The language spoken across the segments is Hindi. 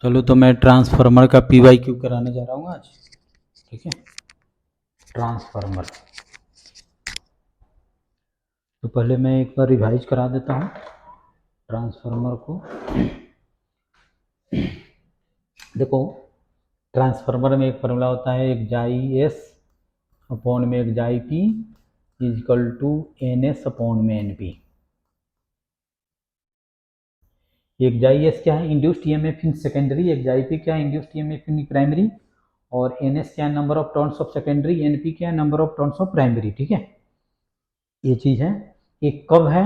चलो तो मैं ट्रांसफार्मर का PYQ कराने जा रहा हूँ आज। ठीक है, ट्रांसफार्मर। तो पहले मैं एक बार रिवाइज करा देता हूँ ट्रांसफार्मर को। देखो, ट्रांसफार्मर में एक फॉर्मूला होता है, एक जाई एस अपॉन में एक जाई P is equal to N S upon में एन पी। एक जाई एस क्या है, इंड्यूस्ड ईएमएफ इन सेकेंडरी, एक जाई पी क्या है, इंड्यूस्ड ईएमएफ इन प्राइमरी, और एन एस क्या है, number of turns of secondary, N P क्या है, number of turns of primary. ठीक है, ये चीज़ है। एक कब है,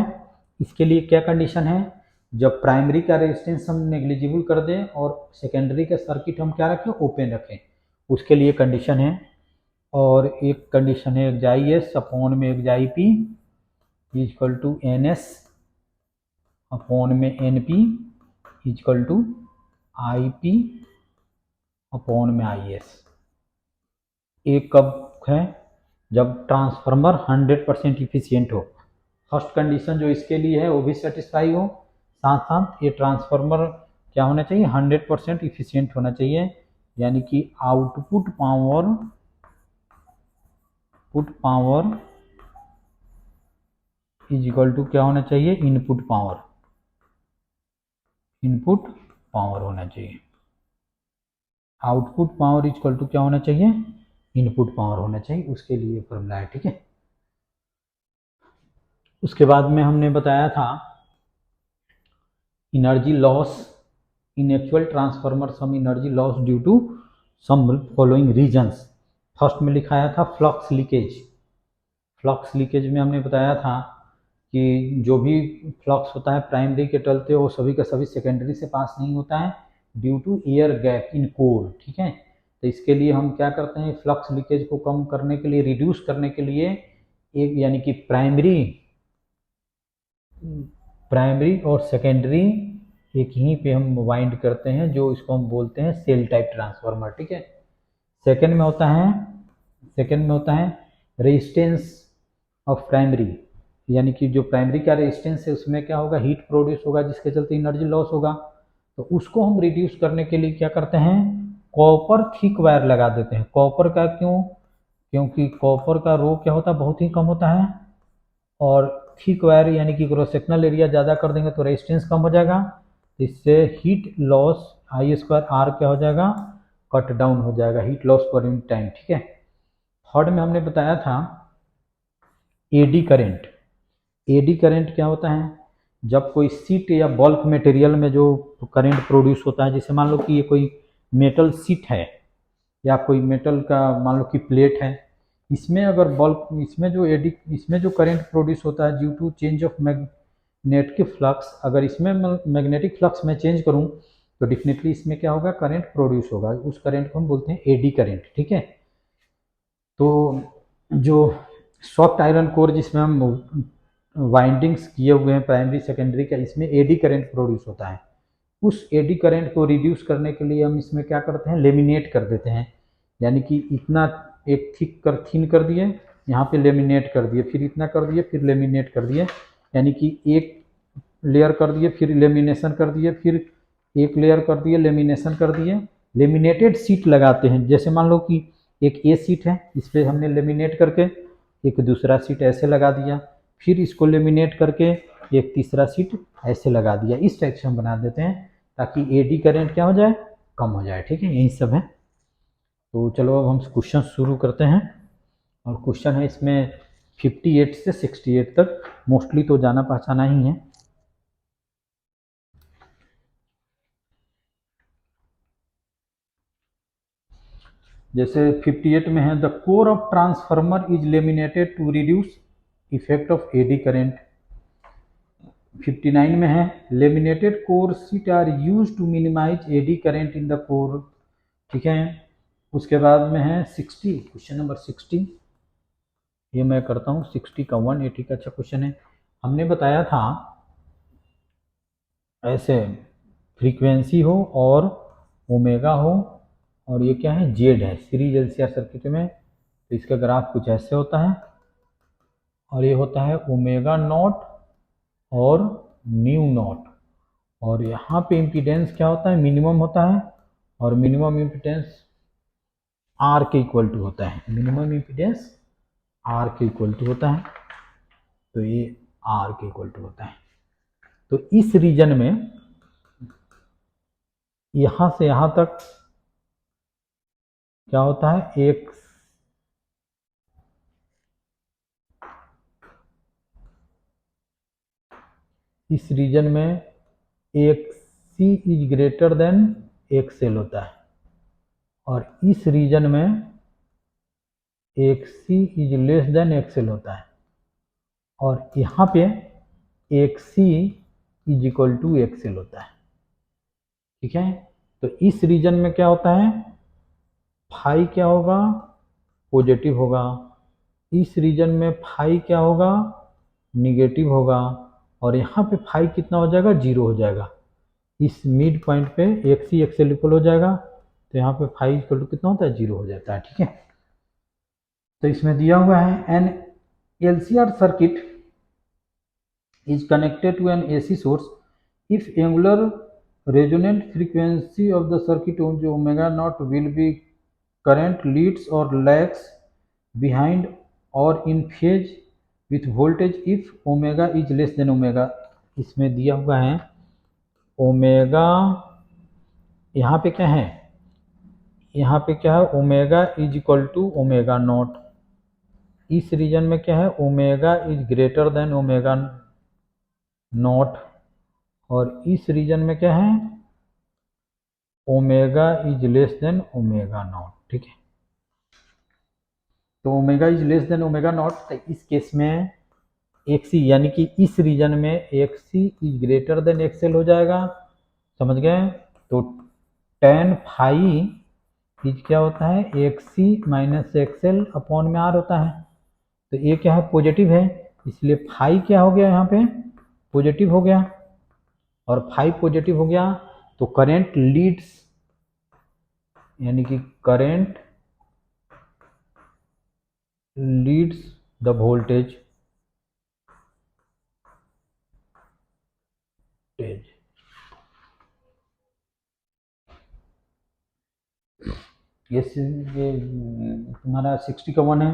इसके लिए क्या कंडीशन है, जब प्राइमरी का रेजिस्टेंस हम नेग्लिजिबल कर दें और सेकेंडरी का सर्किट हम क्या रखें, ओपन रखें, उसके लिए कंडीशन है। और एक कंडीशन है एक जाई एस अपॉन में एक जाई P is equal to N S upon में N P is equal to I P upon में आई एस। एक कब है, जब ट्रांसफार्मर 100% इफिशियंट हो। फर्स्ट कंडीशन जो इसके लिए है वो भी सेटिस्फाई हो, साथ साथ ये ट्रांसफार्मर क्या होना चाहिए, 100% इफिशियंट होना चाहिए, यानी कि output power is equal to क्या होना चाहिए, इनपुट पावर होना चाहिए। Output power is equal to क्या होना चाहिए, इनपुट पावर होना चाहिए, उसके लिए फॉर्मूला है। ठीक है, उसके बाद में हमने बताया था energy loss in actual transformer, some energy loss due to some following reasons. First में लिखाया था फ्लक्स लीकेज। फ्लक्स लीकेज में हमने बताया था कि जो भी फ्लक्स होता है प्राइमरी के चलते वो सभी का सभी सेकेंडरी से पास नहीं होता है due to air gap in core. ठीक है, तो इसके लिए हम क्या करते हैं, फ्लक्स लीकेज को कम करने के लिए, रिड्यूस करने के लिए एक, यानी कि प्राइमरी और सेकेंडरी एक ही पे हम वाइंड करते हैं, जो इसको हम बोलते हैं सेल टाइप ट्रांसफार्मर। ठीक है, सेकेंड में होता है रेजिस्टेंस ऑफ प्राइमरी, यानी कि जो प्राइमरी का रेजिस्टेंस है उसमें क्या होगा, हीट प्रोड्यूस होगा जिसके चलते एनर्जी लॉस होगा। तो उसको हम रिड्यूस करने के लिए क्या करते हैं, कॉपर थिक वायर लगा देते हैं। कॉपर का क्यों, क्योंकि कॉपर का रो क्या होता है, बहुत ही कम होता है, और थिक वायर यानी कि क्रॉस सेक्शनल एरिया ज़्यादा कर देंगे तो रेजिस्टेंस कम हो जाएगा, इससे heat loss I square R क्या हो जाएगा, कट डाउन हो जाएगा, heat loss per unit time. ठीक है, थर्ड में हमने बताया था एडी करंट। एडी करंट क्या होता है, जब कोई सीट या बल्क मटेरियल में जो करंट प्रोड्यूस होता है, जैसे मान लो कि ये कोई मेटल सीट है या कोई मेटल का मान लो कि प्लेट है, इसमें अगर बल्क, इसमें जो करंट प्रोड्यूस होता है due to change of magnetic flux, अगर इसमें मैग्नेटिक फ्लक्स में चेंज करूं तो डेफिनेटली इसमें क्या होगा, करंट प्रोड्यूस होगा, उस करंट को हम बोलते हैं एडी करंट। ठीक है, तो जो सॉफ्ट आयरन कोर जिसमें हम वाइंडिंग्स किए हुए हैं प्राइमरी सेकेंडरी का, इसमें एडी करंट प्रोड्यूस होता है। उस एडी करंट को रिड्यूस करने के लिए हम इसमें क्या करते हैं, लेमिनेट कर देते हैं, यानी कि इतना एक थिन कर दिए, यहाँ पे लेमिनेट कर दिए, फिर इतना कर दिए, फिर लेमिनेट कर दिए, यानी कि एक लेयर कर दिए, फिर लेमिनेशन कर दिए, फिर एक लेयर कर दिए, लेमिनेशन कर दिए, लेमिनेटेड सीट लगाते हैं। जैसे मान लो कि एक ए सीट है, इस पर हमने लेमिनेट करके एक दूसरा सीट ऐसे लगा दिया, फिर इसको लेमिनेट करके एक तीसरा सीट ऐसे लगा दिया, इस टाइप से हम बना देते हैं ताकि एडी करंट क्या हो जाए, कम हो जाए। ठीक है, यही सब है। तो चलो अब हम क्वेश्चन शुरू करते हैं, और क्वेश्चन है इसमें 58 से 68 तक, मोस्टली तो जाना पहचाना ही है। जैसे 58 में है, the core of transformer is laminated to reduce effect of eddy current. 59 में है, laminated core sheet are use to minimise eddy current in the core. ठीक है, उसके बाद में है 60, क्वेश्चन नंबर 60, ये मैं करता हूँ 60 का 180 का अच्छा क्वेश्चन है। हमने बताया था ऐसे फ्रीक्वेंसी हो और ओमेगा हो, और ये क्या है, जेड है, सीरीज एलसीआर सर्किट में, तो इसका ग्राफ कुछ ऐसे होता है, और ये होता है ओमेगा नॉट और न्यू नॉट, और यहाँ पे इम्पीडेंस क्या होता है, मिनिमम होता है, और मिनिमम इम्पीडेंस आर के इक्वल टू होता है, मिनिमम इम्पीडेंस आर के इक्वल टू होता है, तो ये आर के इक्वल टू होता है। तो इस रीजन में यहाँ से यहाँ तक क्या होता है, एक इस रीजन में एक सी इज ग्रेटर देन एक्सएल होता है, और इस रीजन में एक सी इज लेस देन एक्सएल होता है, और यहाँ पे एक सी इज इक्वल टू एक्सएल होता है। ठीक है, तो इस रीजन में क्या होता है, फाई क्या होगा, पॉजिटिव होगा, इस रीजन में फाई क्या होगा, निगेटिव होगा, और यहाँ पे फाई कितना हो जाएगा, जीरो हो जाएगा। इस मिड पॉइंट पे एक सी एक्सएल इक्वल हो जाएगा, तो यहाँ पे फाई इक्वल टू कितना होता है, जीरो हो जाता है। ठीक है, तो इसमें दिया हुआ है an LCR circuit is connected to an AC source if angular resonant frequency of the circuit omega naught will be current leads or lags behind or in phase with voltage if omega is less than omega। इसमें दिया हुआ है ओमेगा, यहाँ पे क्या है, यहाँ पे क्या है, omega is equal to omega naught, इस रीजन में क्या है, omega is greater than omega naught, और इस रीजन में क्या है, omega is less than omega naught. ठीक है, तो omega is less than omega naught, तो इस केस में एक सी यानी कि इस रीजन में एक सी इज ग्रेटर देन एक्सएल हो जाएगा, समझ गए। तो टेन फाई इज क्या होता है, एक सी माइनस एक्सएल अपॉन में आर होता है, तो ये क्या है, पॉजिटिव है, इसलिए फाई क्या हो गया, यहाँ पे पॉजिटिव हो गया, और फाई पॉजिटिव हो गया, तो करंट लीड्स यानी कि करंट लीड्स द वोल्टेज ये तुम्हारा 60 का 1 है।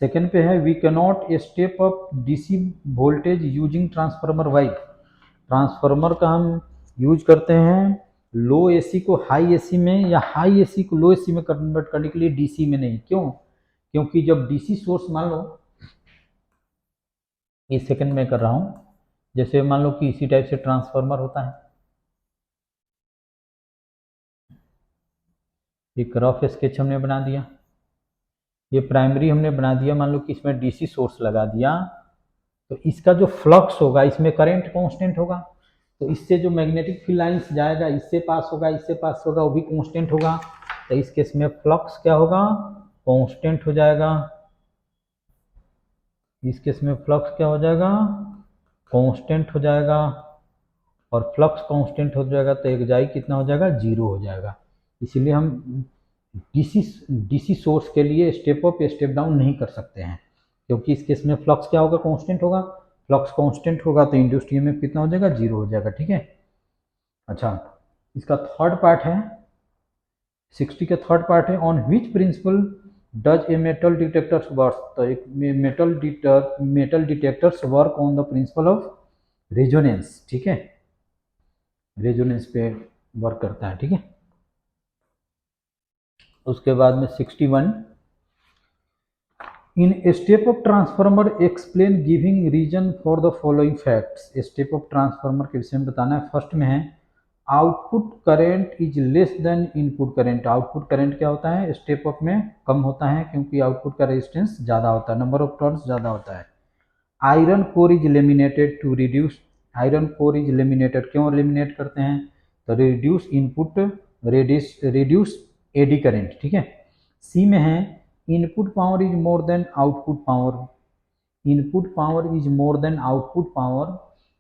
सेकंड पे है we cannot step up DC voltage using transformer why, transformer का हम यूज करते हैं लो एसी को हाई एसी में, या हाई एसी को लो एसी में कन्वर्ट करने के लिए, डीसी में नहीं। क्यों, क्योंकि जब डीसी सोर्स, मान लो ये सेकंड में कर रहा हूँ, जैसे मान लो कि इसी टाइप से ट्रांसफार्मर होता है, एक रफ स्केच हमने बना दिया, ये प्राइमरी हमने बना दिया, मान लो कि इसमें डीसी सोर्स लगा दिया, तो इसका जो फ्लक्स होगा, इसमें करंट कांस्टेंट होगा, तो इससे जो मैग्नेटिक फील्ड लाइंस जाएगा, इससे पास होगा, इससे पास होगा, वो भी कांस्टेंट होगा, तो इस केस में फ्लक्स क्या होगा, कांस्टेंट हो जाएगा, इस केस में फ्लक्स क्या हो जाएगा, कांस्टेंट हो जाएगा, और फ्लक्स कांस्टेंट हो जाएगा तो एग्जाई कितना हो जाएगा, जीरो हो जाएगा। इसीलिए हम डीसी सोर्स के लिए स्टेप अप या स्टेप डाउन नहीं कर सकते हैं, क्योंकि इस केस में फ्लक्स क्या होगा, कांस्टेंट होगा, फ्लक्स कांस्टेंट होगा तो इंड्यूस्ड ईएमएफ कितना हो जाएगा, जीरो हो जाएगा। ठीक है, अच्छा इसका थर्ड पार्ट है, 60 का थर्ड पार्ट है on which principle does a metal detectors work, तो एक metal detectors work on the principle of resonance. ठीक है, रेजोनेंस पे वर्क करता है। ठीक है, उसके बाद में 61 in step up transformer explain giving reason for the following facts. Step up transformer के विषय में बताना है। फर्स्ट में है output current is less than input current. Output current क्या होता है, स्टेप अप में कम होता है, क्योंकि आउटपुट का रेजिस्टेंस ज़्यादा होता है, नंबर ऑफ टर्न्स ज़्यादा होता है। Iron core is laminated to reduce, iron core is laminated, क्यों लेमिनेट करते हैं, तो reduce input, reduce eddy current. ठीक है, सी में है input power is more than output power, input power is more than output power,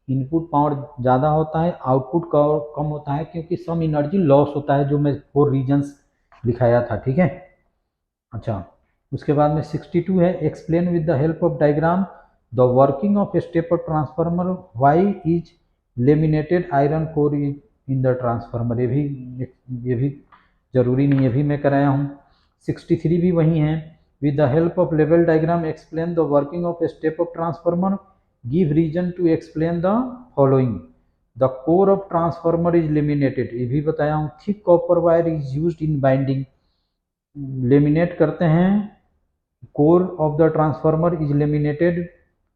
input power ज़्यादा होता है, आउटपुट कम होता है, क्योंकि सम एनर्जी लॉस होता है, जो मैं 4 रीजन्स दिखाया था। ठीक है, अच्छा उसके बाद में 62 है explain with the help of diagram the working of step up transformer, why is laminated iron core in the transformer, ये भी जरूरी नहीं, ये भी मैं कराया हूँ। 63 भी वही है। With the help of level diagram explain the working of step of transformer, give reason to explain the following. The core of transformer is laminated, ये भी बताया हूँ। Thick copper wire is used in binding, laminate करते हैं। Core of the transformer is laminated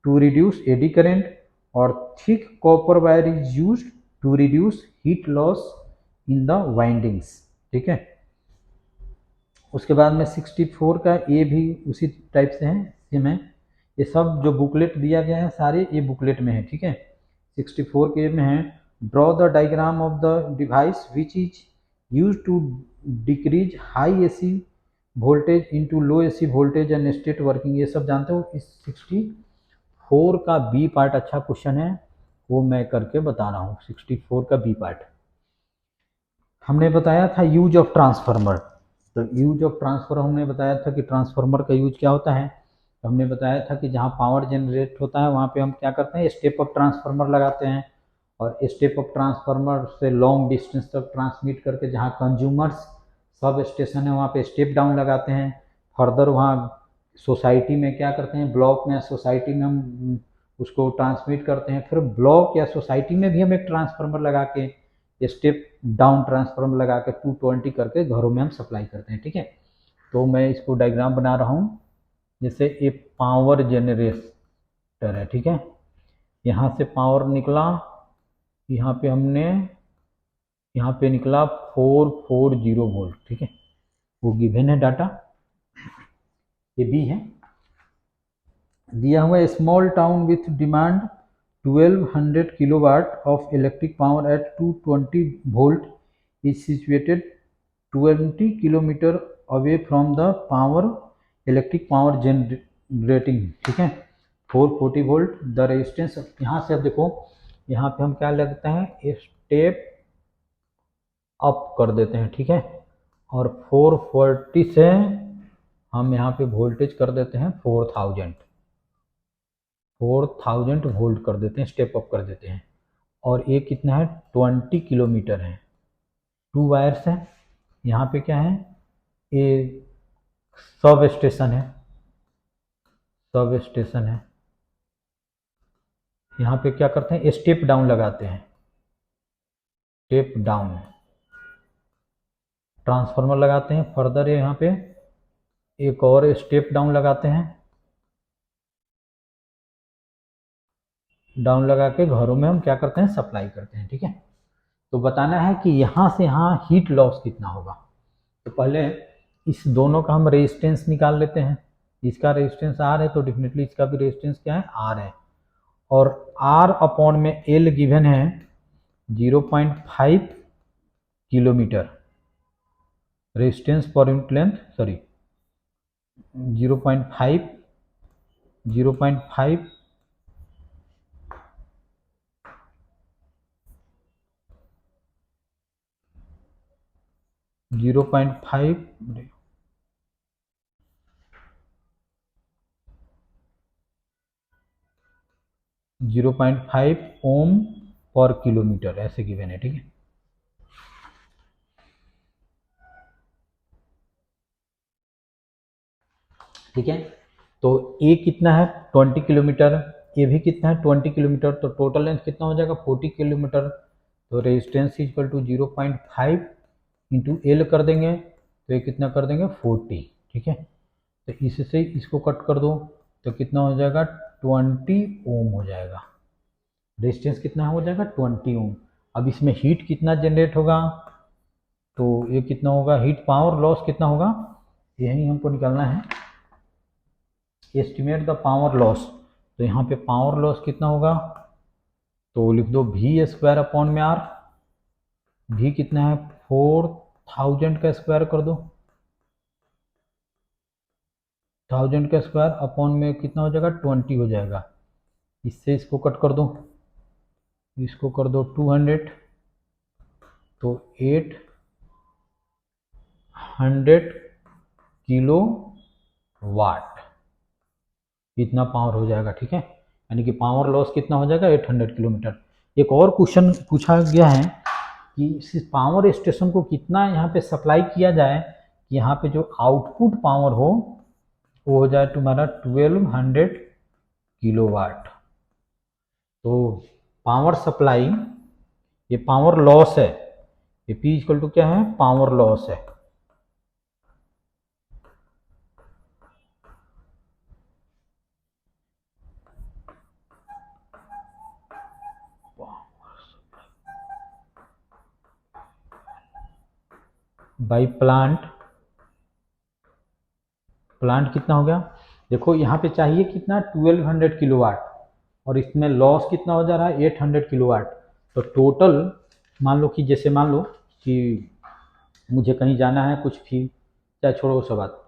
to reduce eddy current, और thick copper wire is used to reduce heat loss in the windings. ठीक है। उसके बाद में 64 का ए भी उसी टाइप से है, सेम है। ये सब जो बुकलेट दिया गया है सारे ये बुकलेट में है। ठीक है। 64 के में है, draw the diagram of the device which is use to decrease high AC voltage into low AC voltage and state working. ये सब जानते हो। इस 64 का बी पार्ट अच्छा क्वेश्चन है, वो मैं करके बता रहा हूँ। 64 का बी पार्ट हमने बताया था यूज ऑफ ट्रांसफार्मर। तो यूज ऑफ ट्रांसफार्मर हमने बताया था कि ट्रांसफार्मर का यूज क्या होता है। तो हमने बताया था कि जहाँ पावर जनरेट होता है वहाँ पे हम क्या करते हैं, स्टेप अप ट्रांसफार्मर लगाते हैं, और स्टेप अप ट्रांसफार्मर से लॉन्ग डिस्टेंस तक ट्रांसमिट करके जहाँ कंज्यूमर्स सब स्टेशन है वहाँ पे स्टेप डाउन लगाते हैं। फर्दर वहाँ सोसाइटी में क्या करते हैं, ब्लॉक में सोसाइटी में हम उसको ट्रांसमिट करते हैं। फिर ब्लॉक या सोसाइटी में भी हम एक ट्रांसफार्मर लगा के, स्टेप डाउन ट्रांसफार्मर लगा के 220 करके घरों में हम सप्लाई करते हैं। ठीक है। तो मैं इसको डायग्राम बना रहा हूँ। जैसे ये पावर जनरेटर है। ठीक है। यहाँ से पावर निकला, यहाँ पे हमने यहाँ पे निकला 440 वोल्ट। ठीक है। वो गिवन है डाटा, ये बी है। दिया हुआ small town with demand 1200 kilowatt of electric power at 220 volt is situated 20 kilometre away from the power electric power generating. ठीक है। 440 वोल्ट द रेजिस्टेंस। यहाँ से अब देखो, यहाँ पे हम क्या लगता है, स्टेप अप कर देते हैं। ठीक है। और 440 से हम यहाँ पे वोल्टेज कर देते हैं 4000 वोल्ट कर देते हैं, स्टेप अप कर देते हैं। और ये कितना है, 20 किलोमीटर है। 2 वायर्स हैं। यहाँ पे क्या है, ये सब स्टेशन है, यहाँ पे क्या करते हैं, स्टेप डाउन लगाते हैं। स्टेप डाउन ट्रांसफार्मर लगाते हैं। फर्दर यहाँ पे एक और स्टेप डाउन लगाते हैं। डाउन लगा के घरों में हम क्या करते हैं, सप्लाई करते हैं। ठीक है। तो बताना है कि यहाँ से यहाँ हीट लॉस कितना होगा। तो पहले इस दोनों का हम रेजिस्टेंस निकाल लेते हैं। इसका रेजिस्टेंस आर है तो डेफिनेटली इसका भी रेजिस्टेंस क्या है, आर है। और आर अपॉन में एल गिवन है 0.5 kilometre resistance per unit length, sorry 0.5 0.5 ओम पर किलोमीटर ऐसे गिवन है। ठीक है। ठीक है। तो ए कितना है, 20 किलोमीटर, ए भी कितना है, 20 किलोमीटर। तो टोटल लेंथ कितना हो जाएगा, 40 किलोमीटर। तो resistance equal to 0.5 into L कर देंगे, तो ये कितना कर देंगे, 40। ठीक है। तो इससे इसको कट कर दो तो कितना हो जाएगा, 20 ओम हो जाएगा। रेजिस्टेंस कितना हो जाएगा, 20 ओम। अब इसमें हीट कितना जनरेट होगा, तो ये कितना होगा, हीट पावर लॉस कितना होगा, यही हमको निकालना है। Estimate the power loss. तो यहाँ पे पावर लॉस कितना होगा, तो लिख दो वी स्क्वायर अपॉन में आर। वी कितना है, 4000 का स्क्वायर कर दो, 1000 का स्क्वायर अपॉन में कितना हो जाएगा, 20 हो जाएगा। इससे इसको कट कर दो, इसको कर दो 200, तो 800 किलो वाट इतना पावर हो जाएगा। ठीक है। यानी कि पावर लॉस कितना हो जाएगा, 800 किलोमीटर। एक और क्वेश्चन पूछा गया है कि इस पावर स्टेशन को कितना यहाँ पे सप्लाई किया जाए कि यहाँ पे जो आउटपुट पावर हो वो हो जाए तुम्हारा 1200 किलोवाट। तो पावर सप्लाई, ये पावर लॉस है, ये P इक्वल टू क्या है, पावर लॉस है। बाई प्लांट कितना हो गया, देखो यहाँ पे चाहिए कितना 1200 किलोवाट और इसमें लॉस कितना हो जा रहा है 800 किलोवाट। तो टोटल मान लो कि जैसे मान लो कि मुझे कहीं जाना है कुछ भी, चाहे छोड़ो वो सब बात,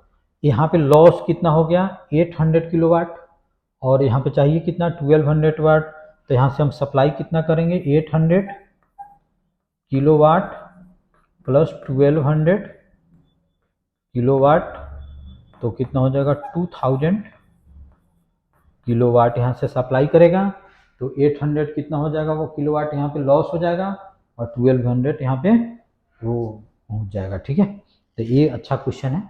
यहाँ पे लॉस कितना हो गया 800 किलोवाट और यहाँ पे चाहिए कितना 1200 वाट। तो यहाँ से हम सप्लाई कितना करेंगे 800 किलोवाट प्लस 1200 किलोवाट, तो कितना हो जाएगा 2000 किलोवाट यहाँ से सप्लाई करेगा। तो 800 कितना हो जाएगा वो किलोवाट यहाँ पे लॉस हो जाएगा और 1200 यहाँ पे वो पहुँच जाएगा। ठीक है, तो ये अच्छा क्वेश्चन है।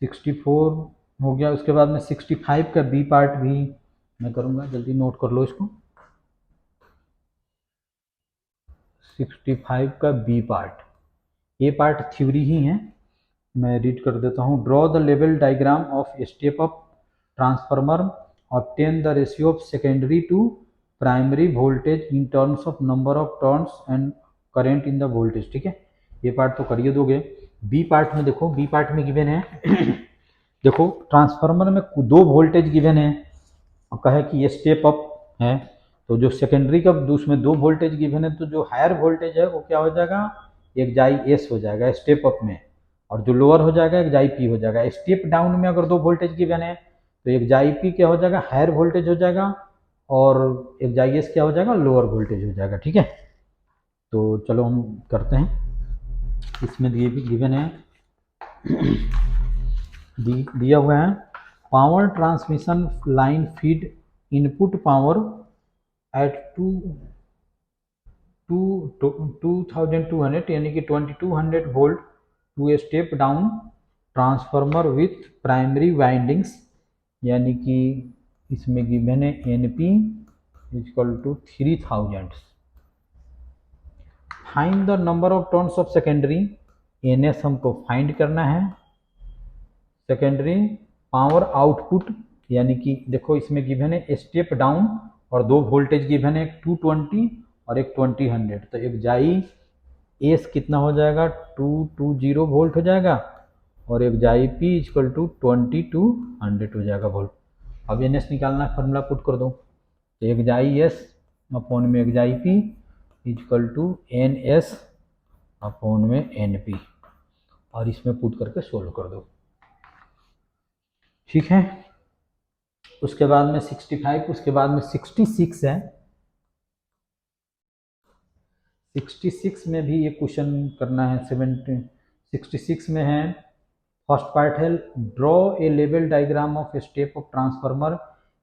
सिक्सटी फोर हो गया, उसके बाद में 65 का बी पार्ट भी मैं करूँगा, जल्दी नोट कर लो इसको। 65 का बी पार्ट, ये पार्ट थ्योरी ही है, मैं रीड कर देता हूँ। Draw the level diagram of step up transformer, obtain the ratio of secondary to primary voltage in terms of number of turns and current in the voltage. ठीक है, ये पार्ट तो करिए दोगे। बी पार्ट में देखो, बी पार्ट में गिवन है देखो ट्रांसफार्मर में दो वोल्टेज गिवन है और कहे कि ये स्टेप अप है, तो जो सेकेंडरी का उसमें दो वोल्टेज गिवन है, तो जो हायर वोल्टेज है वो क्या हो जाएगा, एक जाई एस हो जाएगा स्टेप अप में, और जो लोअर हो जाएगा एक जाई पी हो जाएगा। स्टेप डाउन में अगर दो वोल्टेज गिवन है तो एक जाई पी क्या हो जाएगा, हायर वोल्टेज हो जाएगा, और एक जाई एस क्या हो जाएगा, लोअर वोल्टेज हो जाएगा। ठीक है, तो चलो हम करते हैं। इसमें दिए भी गिवन है दिया हुआ है, power transmission line feed input power at 2200 यानी कि 2200 volt to a step down transformer with primary windings, यानी कि इसमें गिवन है N P equal to 3000। Find the number of turns of secondary, N S हमको फाइंड करना है। सेकेंडरी पावर आउटपुट, यानी कि देखो इसमें गिवन है स्टेप डाउन और दो वोल्टेज गिवन है, एक 220 और एक 2000। तो एक जाई एस कितना हो जाएगा 220 वोल्ट हो जाएगा और एक जाई पी इक्वल टू 2200 हो जाएगा वोल्ट। अब एन एस निकालना, फॉर्मूला पुट कर दो, तो एक जाई एस अपॉन में एक जाई P equal to N S upon में एन पी, और इसमें पुट करके सोल्व कर दो। ठीक है, उसके बाद में 65, उसके बाद में 66 है। 66 में भी ये क्वेश्चन करना है। 66 में है, फर्स्ट पार्ट है draw a level diagram of step of transformer,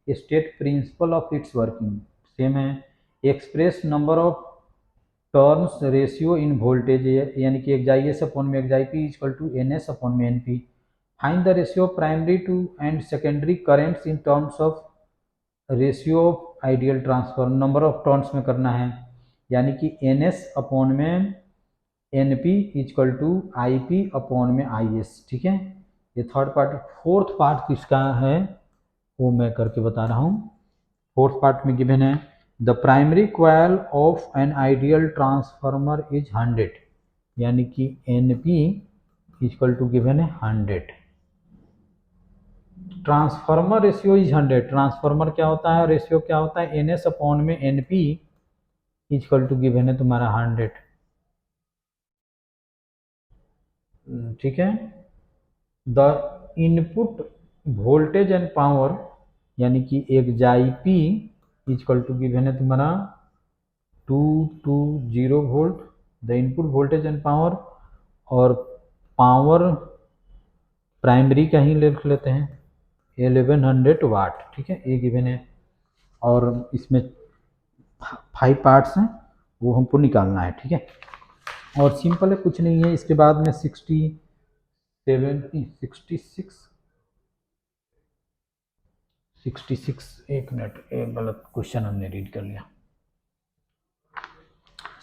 state principle of its working. Same है, express number of turns ratio in voltage, यानी कि एक जाई एस अपॉन में एक जाई P equal to N S upon में N P. Find the ratio of primary to and secondary currents in terms of ratio of ideal transfer, number of turns में करना है, यानी कि एन एस अपॉन में N P equal to I P upon में आई एस। ठीक है, ये थर्ड पार्ट। फोर्थ पार्ट किसका है वो मैं करके बता रहा हूँ। फोर्थ पार्ट में गिवन है the primary coil of an ideal transformer is 100, यानी कि N P equal to given है 100। ट्रांसफार्मर रेशियो इज 100, ट्रांसफार्मर क्या होता है, रेशियो क्या होता है, एन एस अपॉन में N P equal to given है तुम्हारा 100। ठीक है, the input voltage and power, यानी कि एक जाई पी इक्वल टू गिवन है तुम्हारा 220 volt, the input voltage and power, और पावर प्राइमरी का ही लिख लेते हैं, 1100 वाट, ठीक है, ये गिवन है। और इसमें 5 पार्ट्स हैं, वो हमको निकालना है, ठीक है। और सिंपल है, कुछ नहीं है। इसके बाद में 66, एक मिनट, एक गलत क्वेश्चन हमने रीड कर लिया।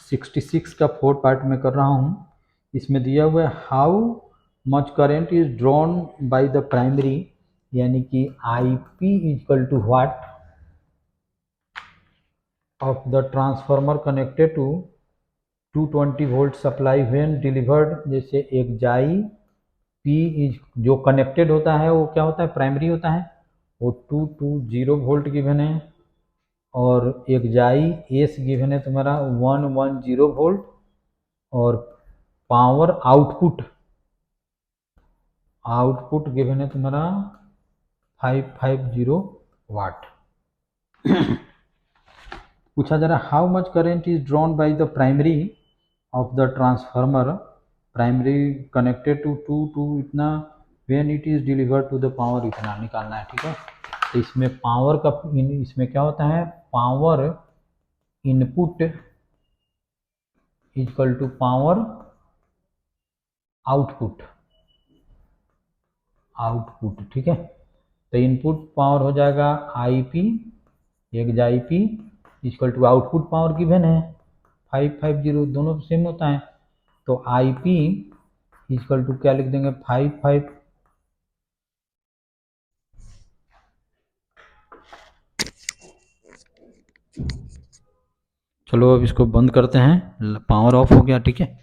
66 का 4 पार्ट में कर रहा हूँ। इसमें दिया हुआ है how much current is drawn by the primary, यानी कि I P equal to what of the transformer connected to 220 volt supply when delivered. जैसे एक जाई पी इज जो कनेक्टेड होता है वो क्या होता है, प्राइमरी होता है, वो 220 वोल्ट गिवन है। और एक जाई एस गिवन है तुम्हारा 110 वोल्ट। और पावर आउटपुट गिवन है तुम्हारा 550 वाट। पूछा जा रहा है how much current is drawn by the primary of the transformer, primary connected to इतना, when it is delivered to the power, इतना निकालना है, ठीक है। तो इसमें पावर का इसमें क्या होता है, power input equal to power output, ठीक है। तो इनपुट पावर हो जाएगा आई पी, एक जाई P equal to output power given है 550, दोनों सेम होता है। तो आई पी इक्वल टू क्या लिख देंगे, 55। चलो अब इसको बंद करते हैं, पावर ऑफ हो गया, ठीक है।